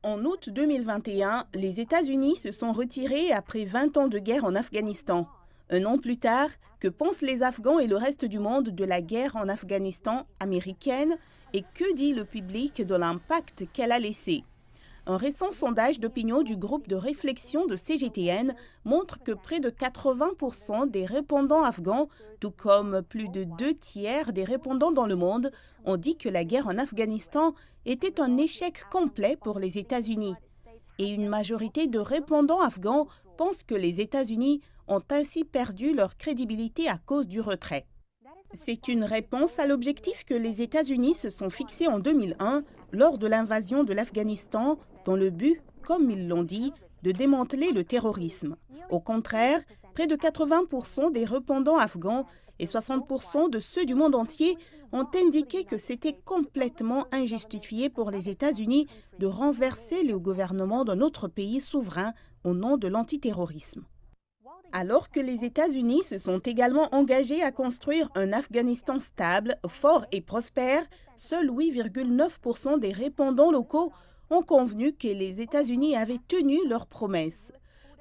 En août 2021, les États-Unis se sont retirés après 20 ans de guerre en Afghanistan. Un an plus tard, que pensent les Afghans et le reste du monde de la guerre en Afghanistan américaine et que dit le public de l'impact qu'elle a laissé? Un récent sondage d'opinion du groupe de réflexion de CGTN montre que près de 80% des répondants afghans, tout comme plus de 2/3 des répondants dans le monde, ont dit que la guerre en Afghanistan était un échec complet pour les États-Unis. Et une majorité de répondants afghans pensent que les États-Unis ont ainsi perdu leur crédibilité à cause du retrait. C'est une réponse à l'objectif que les États-Unis se sont fixés en 2001 lors de l'invasion de l'Afghanistan dans le but, comme ils l'ont dit, de démanteler le terrorisme. Au contraire, près de 80% des répondants afghans et 60% de ceux du monde entier ont indiqué que c'était complètement injustifié pour les États-Unis de renverser le gouvernement d'un autre pays souverain au nom de l'antiterrorisme. Alors que les États-Unis se sont également engagés à construire un Afghanistan stable, fort et prospère, seuls 8,9% des répondants locaux ont convenu que les États-Unis avaient tenu leurs promesses.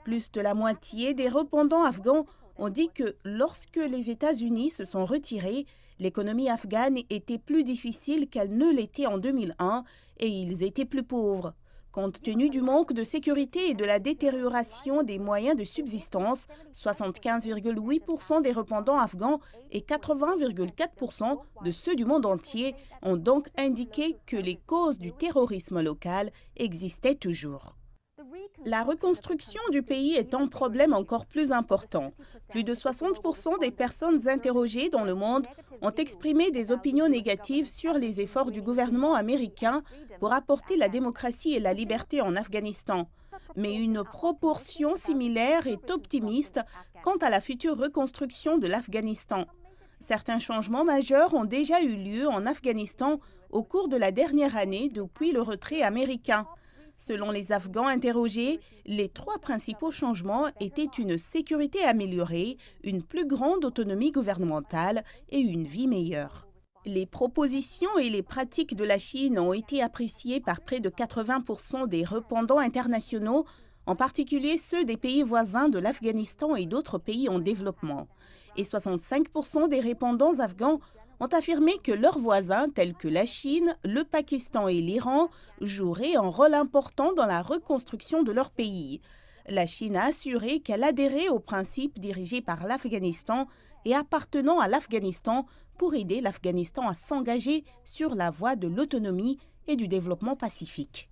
Plus de la moitié des répondants afghans ont dit que lorsque les États-Unis se sont retirés, l'économie afghane était plus difficile qu'elle ne l'était en 2001 et ils étaient plus pauvres. Compte tenu du manque de sécurité et de la détérioration des moyens de subsistance, 75,8% des répondants afghans et 80,4% de ceux du monde entier ont donc indiqué que les causes du terrorisme local existaient toujours. La reconstruction du pays est un problème encore plus important. Plus de 60% des personnes interrogées dans le monde ont exprimé des opinions négatives sur les efforts du gouvernement américain pour apporter la démocratie et la liberté en Afghanistan. Mais une proportion similaire est optimiste quant à la future reconstruction de l'Afghanistan. Certains changements majeurs ont déjà eu lieu en Afghanistan au cours de la dernière année depuis le retrait américain. Selon les Afghans interrogés, les 3 principaux changements étaient une sécurité améliorée, une plus grande autonomie gouvernementale et une vie meilleure. Les propositions et les pratiques de la Chine ont été appréciées par près de 80% des répondants internationaux, en particulier ceux des pays voisins de l'Afghanistan et d'autres pays en développement. Et 65% des répondants afghans ont affirmé que leurs voisins, tels que la Chine, le Pakistan et l'Iran, joueraient un rôle important dans la reconstruction de leur pays. La Chine a assuré qu'elle adhérait aux principes dirigés par l'Afghanistan et appartenant à l'Afghanistan pour aider l'Afghanistan à s'engager sur la voie de l'autonomie et du développement pacifique.